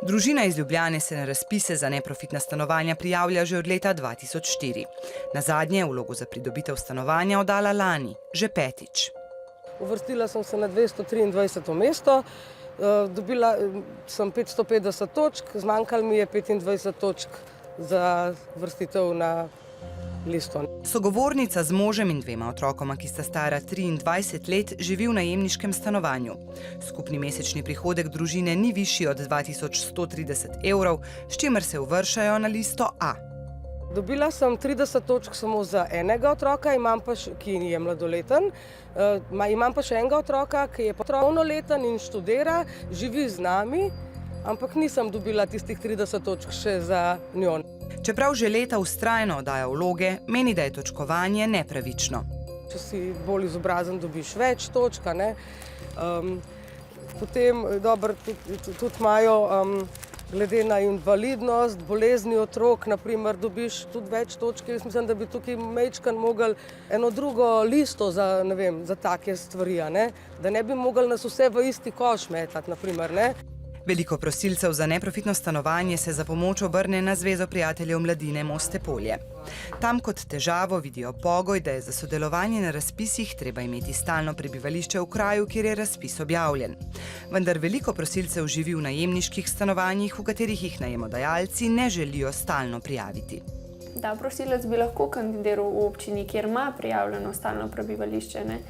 Družina iz Ljubljane se na razpise za neprofitna stanovanja prijavlja že od leta 2004. Nazadnje je vlogo za pridobitev stanovanja oddala lani, že petič. Uvrstila sem se na 223. mesto, dobila sem 550 točk, zmanjkalo mi je 25 točk za vrstitev na listo. Sogovornica z možem in dvema otrokoma, ki sta stara 23 let, živi v najemniškem stanovanju. Skupni mesečni prihodek družine ni višji od 2130 evrov, s čimer se uvršajo na listo A. Dobila sem 30 točk samo za enega otroka, ki je mladoleten. Imam pa še enega otroka, ki je polnoleten in študira, živi z nami, ampak nisem dobila tistih 30 točk še za njo. Čeprav že leta vztrajno oddaja vloge, meni, da je točkovanje nepravično. Če si bolj izobrazen, dobiš več točk, ne? Potem tudi imajo glede na invalidnost, bolezni otrok, naprimer, dobiš tudi več točk. Jaz mislim, da bi tukaj majčkeno mogli eno drugo listo za take stvari, ne? Da ne bi mogli nas vse v isti koš metati, naprimer, ne? Veliko prosilcev za neprofitno stanovanje se za pomoč obrne na Zvezo prijateljev mladine Moste Polje. Tam kot težavo vidijo pogoj, da je za sodelovanje na razpisih treba imeti stalno prebivališče v kraju, kjer je razpis objavljen. Vendar veliko prosilcev živi v najemniških stanovanjih, v katerih jih najemodajalci ne želijo stalno prijaviti. Da, prosilec bi lahko kandidiral v občini, kjer ima prijavljeno stalno prebivališče, ne?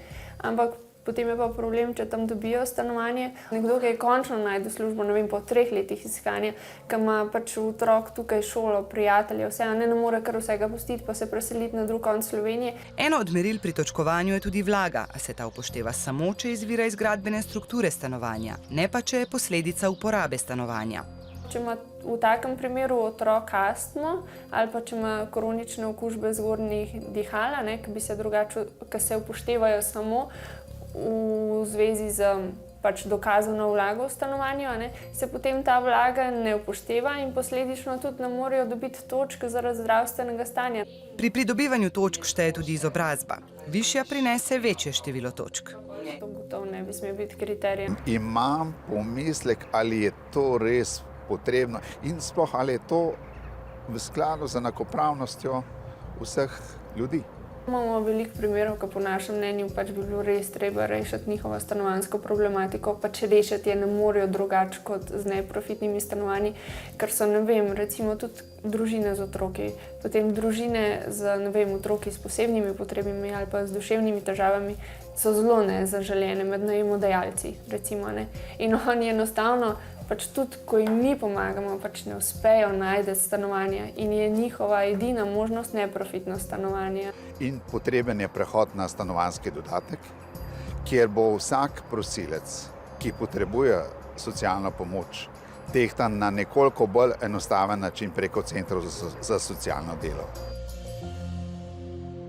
Ampak potem je pa problem, če tam dobijo stanovanje. Nekdo, ki je končno najde službo, po 3 letih iskanja, ki ima pač otrok tukaj šolo, prijatelje, vse, ne more kar vsega pustiti, pa se preseliti na drug konec Slovenije. Eno od meril pri točkovanju je tudi vlaga, a se ta upošteva samo, če izvira iz gradbene strukture stanovanja, ne pa, če je posledica uporabe stanovanja. Če ima v takem primeru otrok astmo ali pa če ima kronične okužbe zgornjih dihal, ki se upoštevajo samo v zvezi z dokazano vlago v stanovanju, se potem ta vlaga ne upošteva in posledično tudi ne morejo dobiti točk zaradi zdravstvenega stanja. Pri pridobivanju točk šteje tudi izobrazba. Višja prinese večje število točk. To gotovo ne bi smel biti kriterij. Imam pomislek, ali je to res potrebno in sploh ali je to v skladu z enakopravnostjo vseh ljudi. Imamo veliko primerov, ko po našem mnenju bi bilo res treba rešiti njihovo stanovanjsko problematiko, rešiti je ne morejo drugače kot z neprofitnimi stanovanji, ker so, recimo tudi družine z otroki, potem družine z, otroki s posebnimi potrebami ali pa z duševnimi težavami so zelo nezaželene med najemodajalci, recimo, ne. In oni enostavno tudi, ko jim mi pomagamo, ne uspejo najti stanovanja in je njihova edina možnost neprofitno stanovanje. In potreben je prehod na stanovanjski dodatek, kjer bo vsak prosilec, ki potrebuje socialno pomoč, tehtan na nekoliko bolj enostaven način preko centrov za socialno delo.